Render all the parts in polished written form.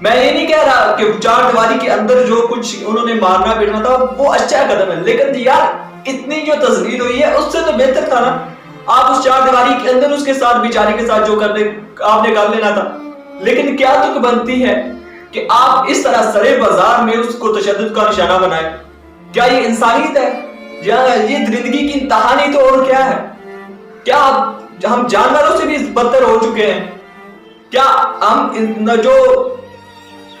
میں یہ نہیں کہہ رہا کہ چار دیواری کے اندر جو کچھ انہوں نے مارنا پیٹنا تھا وہ اچھا قدم ہے، لیکن یار اتنی جو تذلیل ہوئی ہے اس سے تو بہتر تھا نا آپ اس چار دیواری کے اندر اس کے ساتھ بیچاری کے ساتھ جو کرنے آپ نے کر لینا تھا۔ لیکن کیا تک بنتی ہے کہ آپ اس طرح سرے بازار میں اس کو تشدد کا نشانہ بنائیں؟ کیا یہ انسانیت ہے؟ یا یہ درندگی کی انتہا نہیں تو اور کیا ہے؟ کیا ہم جانوروں سے بھی بدتر ہو چکے ہیں؟ کیا ہم جو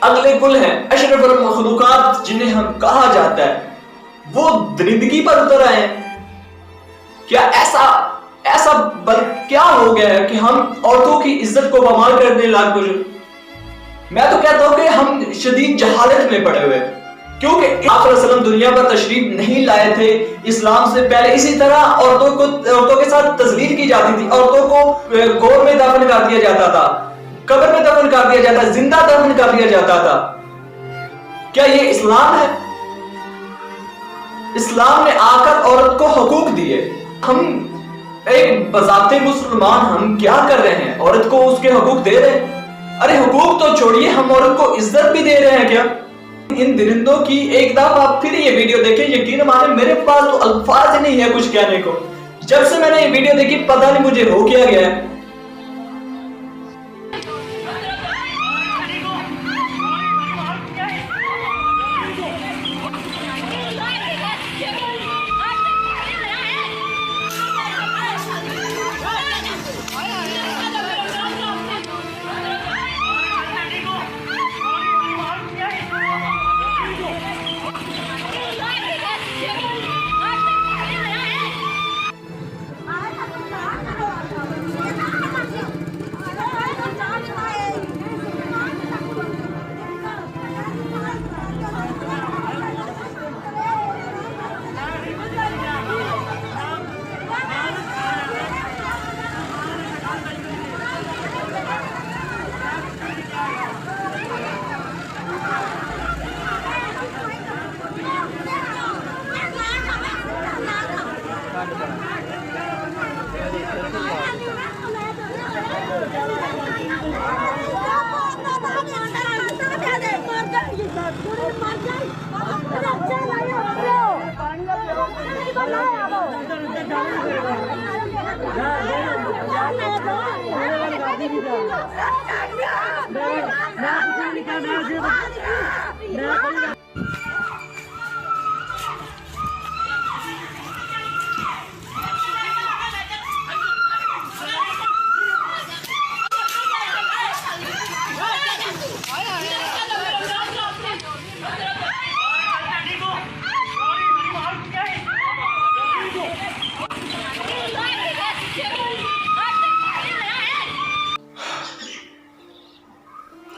اگلے کل ہیں اشرف المخلوقات جنہیں ہم کہا جاتا ہے وہ درندگی پر اتر آئے ہیں؟ کیا ایسا کیا ہو گیا ہے کہ ہم عورتوں کی عزت کو پامال کرنے لگ پڑے؟ میں تو کہتا ہوں کہ ہم شدید جہالت میں پڑے ہوئے، کیونکہ آپ صلی اللہ علیہ وسلم دنیا پر تشریف نہیں لائے تھے اسلام سے پہلے اسی طرح عورتوں کے ساتھ تذلیل کی جاتی تھی، عورتوں کو گور میں دفن کر دیا جاتا تھا، قبر میں دفن کر دیا جاتا، زندہ دفن کر دیا جاتا تھا۔ کیا یہ اسلام ہے؟ اسلام نے آ کر عورت کو حقوق دیے، ہم ایک بذات مسلمان ہم کیا کر رہے ہیں؟ عورت کو اس کے حقوق دے رہے ہیں؟ ارے حقوق تو چھوڑیے، ہم عورت کو عزت بھی دے رہے ہیں کیا؟ ان درندوں کی ایک دفعہ آپ پھر یہ ویڈیو دیکھیں، یقین مانیں میرے پاس تو الفاظ ہی نہیں ہے کچھ کہنے کو۔ جب سے میں نے یہ ویڈیو دیکھی پتہ نہیں مجھے ہو کیا گیا ہے۔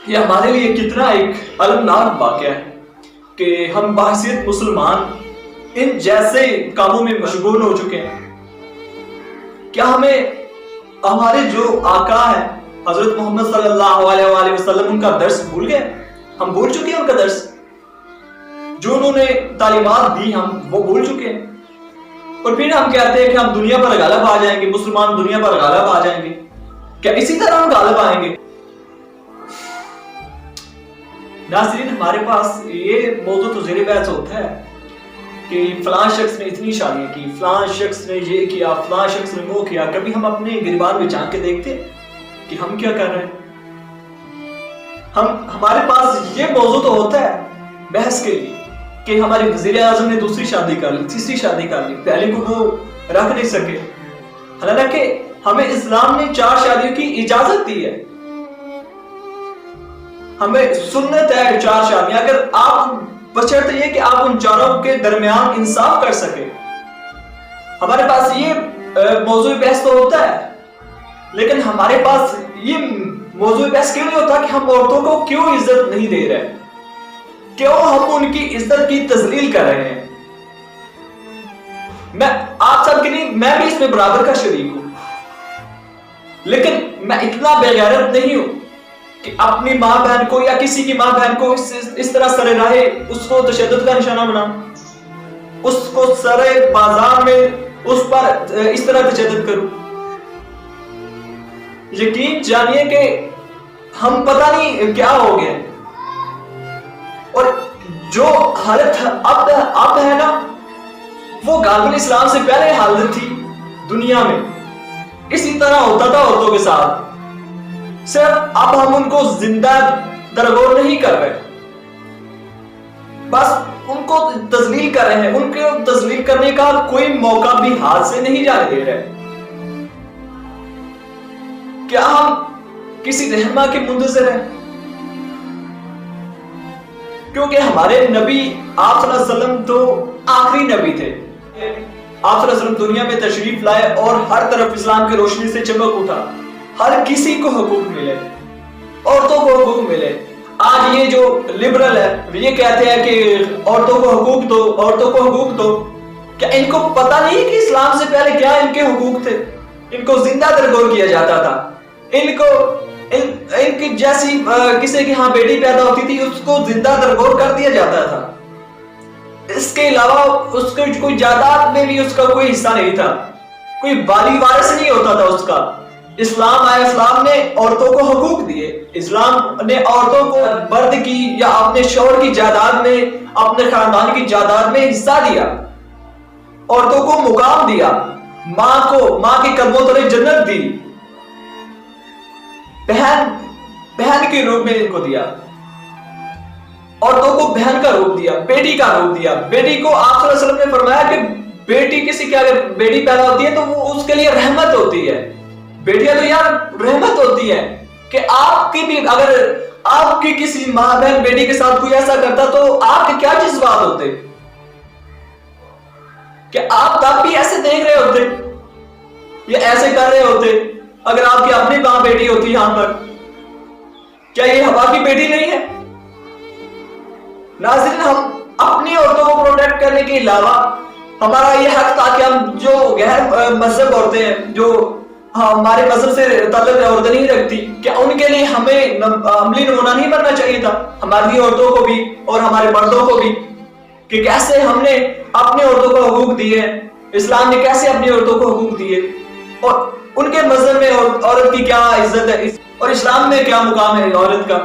یہ ہمارے لیے کتنا ایک المناک واقعہ ہے کہ ہم بحیثیت مسلمان ان جیسے کاموں میں مشغول ہو چکے ہیں۔ کیا ہمیں ہمارے جو آقا ہے حضرت محمد صلی اللہ علیہ وآلہ وسلم ان کا درس بھول گئے؟ ہم بھول چکے ہیں ان کا درس، جو انہوں نے تعلیمات دی ہم وہ بھول چکے ہیں، اور پھر ہم کہتے ہیں کہ ہم دنیا پر غالب آ جائیں گے، مسلمان دنیا پر غالب آ جائیں گے۔ کیا اسی طرح ہم غالب آئیں گے؟ ناظرین ہمارے پاس یہ موضوع تو زیر بحث ہوتا ہے کہ فلاں شخص نے اتنی شادیاں کی، فلاں شخص نے یہ کیا، فلاں شخص نے وہ کیا۔ کبھی ہم اپنے گریبان میں جھانک کے دیکھتے کہ ہم کیا کر رہے ہیں؟ ہمارے پاس یہ موضوع تو ہوتا ہے بحث کے لیے کہ ہمارے وزیر اعظم نے دوسری شادی کر لی، تیسری شادی کر لی، پہلے کو وہ رکھ نہیں سکے، حالانکہ ہمیں اسلام نے 4 شادیوں کی اجازت دی ہے، ہمیں سنت ہے 4 شادیاں، اگر آپ بشرط یہ کہ آپ ان چاروں کے درمیان انصاف کر سکے۔ ہمارے پاس یہ موضوع بحث تو ہوتا ہے، لیکن ہمارے پاس یہ موضوع بحث کیوں نہیں ہوتا کہ ہم عورتوں کو کیوں عزت نہیں دے رہے، کیوں ہم ان کی عزت کی تذلیل کر رہے ہیں۔ میں آپ سب کے لیے میں بھی اس میں برابر کا شریک ہوں، لیکن میں اتنا بے غیرت نہیں ہوں کہ اپنی ماں بہن کو یا کسی کی ماں بہن کو اس طرح سرے راہے اس کو تشدد کا نشانہ بناؤں، اس کو سرے بازار میں اس پر اس طرح تشدد کروں۔ یقین جانیے کہ ہم پتہ نہیں کیا ہو گئے، اور جو حالت اب ہے نا وہ غالباً اسلام سے پہلے حالت تھی دنیا میں. اسی طرح ہوتا تھا عورتوں کے ساتھ, صرف اب ہم ان کو زندہ درگور نہیں کر رہے, بس ان کو تذلیل کر رہے ہیں. ان کو تذلیل کرنے کا کوئی موقع بھی ہاتھ سے نہیں جانے دے رہے. کیا ہم کسی رہنما کے منتظر ہیں؟ کیونکہ ہمارے نبی آپ صلی اللہ علیہ وسلم تو آخری نبی تھے. آپ صلی اللہ علیہ وسلم دنیا میں تشریف لائے اور ہر طرف اسلام کی روشنی سے چمک اٹھا. ہر کسی کو حقوق ملے, عورتوں کو حقوق ملے. آج یہ جو لبرل ہے یہ کہتے ہیں کہ عورتوں کو حقوق دو, عورتوں کو حقوق دو. کیا ان کو پتہ نہیں کہ اسلام سے پہلے کیا ان کے حقوق تھے؟ ان کو زندہ درگور کیا جاتا تھا. ان کو ان کی جیسی کسی کے ہاں بیٹی پیدا ہوتی تھی اس کو زندہ درگور کر دیا جاتا تھا. اس کے علاوہ اس کو کوئی جائیداد میں بھی اس کا کوئی حصہ نہیں تھا, کوئی والی وارث نہیں ہوتا تھا اس کا. اسلام آیا, اسلام نے عورتوں کو حقوق دیے. اسلام نے عورتوں کو مرد کی یا اپنے شوہر کی جائیداد میں, اپنے خاندان کی جائیداد میں حصہ دیا. عورتوں کو مقام دیا. ماں کے قدموں تلے جنت دی. بہن کے روپ میں ان کو دیا. عورتوں کو بہن کا روپ دیا, بیٹی کا روپ دیا. بیٹی کو آپ صلی اللہ علیہ وسلم نے فرمایا کہ بیٹی کسی کی اگر بیٹی پیدا ہوتی ہے تو وہ اس کے لیے رحمت ہوتی ہے. بیٹیاں تو یار رحمت ہوتی ہے کہ آپ کی بھی اگر آپ کی کسی ماں بہن بیٹی کے ساتھ کوئی ایسا کرتا تو آپ کے کیا جذبات ہوتے, کہ آپ تب بھی ایسے دیکھ رہے ہوتے یا ایسے کر رہے ہوتے اگر آپ کی اپنی ماں بیٹی ہوتی یہاں پر. کیا یہ ہوا کی بیٹی نہیں ہے؟ ناظرین, ہم اپنی عورتوں کو پروٹیکٹ کرنے کے علاوہ ہمارا یہ حق تھا کہ ہم جو غیر مذہب عورتیں ہیں جو ہمارے مذہب سے تعلق عورتیں نہیں رکھتی, کیا ان کے لیے ہمیں عملی نمونہ نہیں بننا چاہیے تھا ہماری عورتوں کو بھی اور ہمارے مردوں کو بھی, کہ کیسے ہم نے اپنی عورتوں کو حقوق دیے, اسلام نے کیسے اپنی عورتوں کو حقوق دیے, اور ان کے مذہب میں عورت کی کیا عزت ہے اور اسلام میں کیا مقام ہے عورت کا.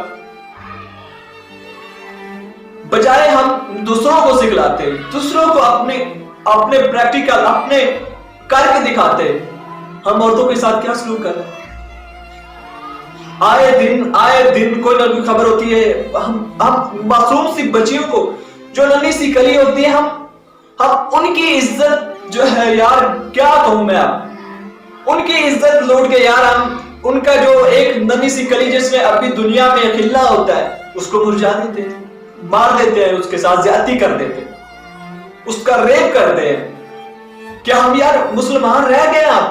بجائے ہم دوسروں کو سکھلاتے, دوسروں کو اپنے پریکٹیکل اپنے کر کے دکھاتے, ہم عورتوں کے ساتھ کیا سلوک کر رہے ہیں. آئے دن کوئی نہ کوئی خبر ہوتی ہے. ہم معصوم سی بچیوں کو جو ننھی سی کلی ہوتی ہے ہم ان کی عزت جو ہے یار کیا کہوں میں, ان کی عزت لوٹ کے یار ہم ان کا جو ایک ننھی سی کلی جس میں ابھی دنیا میں کھلنا ہوتا ہے اس کو مرجھا دیتے ہیں, مار دیتے ہیں, اس کے ساتھ زیادتی کر دیتے ہیں, اس کا ریپ کرتے ہیں. کیا ہم یار مسلمان رہ گئے؟ آپ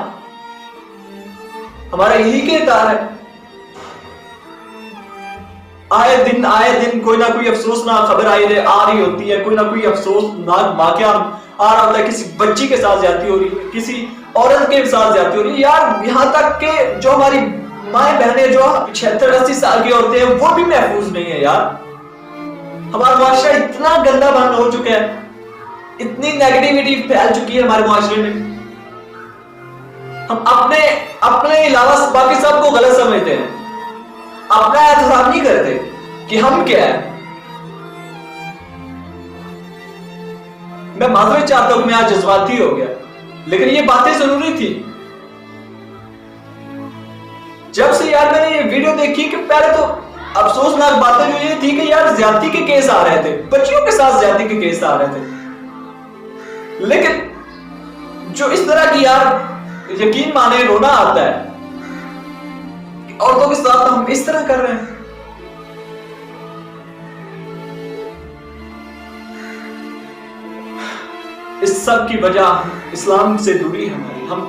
ہمارا یہی کردار ہے. آئے دن کوئی نہ کوئی افسوسناک خبر آ رہی ہوتی ہے, کوئی نہ کوئی افسوسناک واقعہ آ رہا ہوتا ہے. کسی بچی کے ساتھ زیادتی ہو رہی ہے, کسی عورت کے ساتھ زیادتی ہو رہی ہے. یار یہاں تک کہ جو ہماری مائیں بہنیں جو 76-80 سال کی عورتیں ہیں وہ بھی محفوظ نہیں ہے. یار ہمارا معاشرہ اتنا گندا بند ہو چکا ہے, اتنی نیگیٹیوٹی پھیل چکی ہے ہمارے معاشرے میں. ہم اپنے علاوہ باقی سب کو غلط سمجھتے ہیں, اپنا اعتراف نہیں کرتے کہ ہم کیا ہے. میں معذرت چاہتا ہوں کہ میں آج جذباتی ہو گیا, لیکن یہ باتیں ضروری تھی. جب سے یار میں نے یہ ویڈیو دیکھی کہ پہلے تو افسوسناک باتیں جو یہ تھی کہ یار زیادتی کے کیس آ رہے تھے, بچیوں کے ساتھ زیادتی کے کیس آ رہے تھے, لیکن جو اس طرح کی یار یقین مانے رونا آتا ہے عورتوں کے ساتھ ہم اس طرح کر رہے ہیں. اس سب کی وجہ اسلام سے دوری ہے ہماری. ہم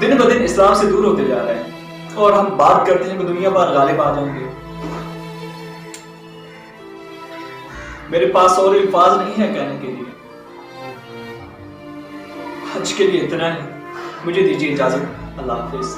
دن بدن اسلام سے دور ہوتے جا رہے ہیں اور ہم بات کرتے ہیں کہ دنیا پر غالب آ جائیں گے. میرے پاس اور الفاظ نہیں ہے کہنے کے لیے. آج کے لیے اتنا ہے, مجھے دیجیے اجازت. اللہ حافظ.